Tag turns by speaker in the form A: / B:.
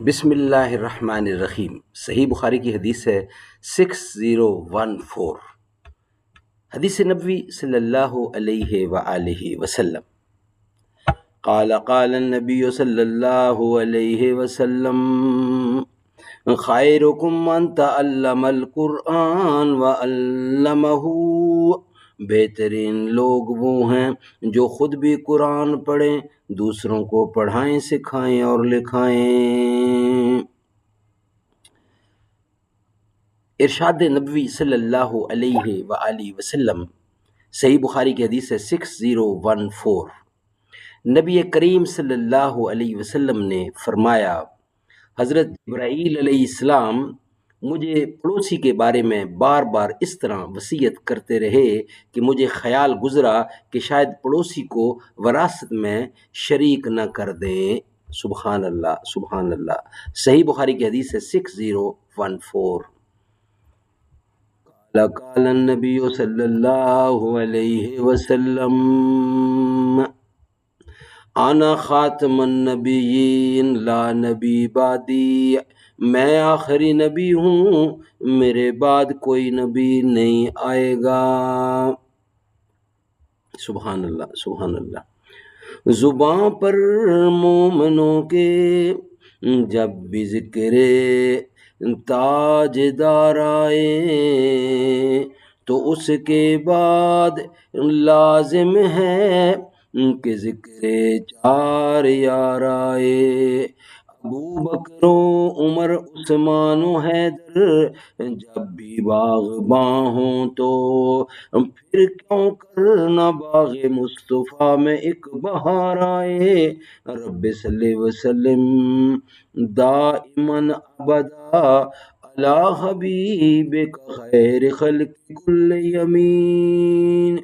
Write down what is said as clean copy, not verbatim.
A: بسم اللہ الرحمن الرحیم۔ صحیح بخاری کی حدیث ہے 6014، حدیث نبوی صلی اللہ علیہ وآلہ وسلم۔ قال النبی صلی اللہ علیہ وسلم خیرکم من تعلم القرآن وعلمہ، بہترین لوگ وہ ہیں جو خود بھی قرآن پڑھیں، دوسروں کو پڑھائیں، سکھائیں اور لکھائیں۔ ارشاد نبوی صلی اللہ علیہ وآلہ وسلم، صحیح بخاری کی حدیث ہے 6014۔ نبی کریم صلی اللہ علیہ وسلم نے فرمایا، حضرت جبرائیل علیہ السلام مجھے پڑوسی کے بارے میں بار بار اس طرح وصیت کرتے رہے کہ مجھے خیال گزرا کہ شاید پڑوسی کو وراثت میں شریک نہ کر دیں۔ سبحان اللہ، سبحان اللہ۔ صحیح بخاری کی حدیث ہے 6014۔ قال النبی صلی اللہ علیہ وسلم انا خاتم النبیین لا نبی بعدی، میں آخری نبی ہوں، میرے بعد کوئی نبی نہیں آئے گا۔ سبحان اللہ، سبحان اللہ۔ زباں پر مومنوں کے جب بھی ذکر تاجدار آئے تو اس کے بعد لازم ہے کہ ذکر چار یار آئے۔ ابو بکر و عمر عثمان و حیدر جب بھی باغباں ہوں تو پھر کیوں کرنا باغ مصطفیٰ میں ایک بہار آئے۔ رب صلی وسلم دائماً ابدا علی حبیبک خیر خلق کل یمین۔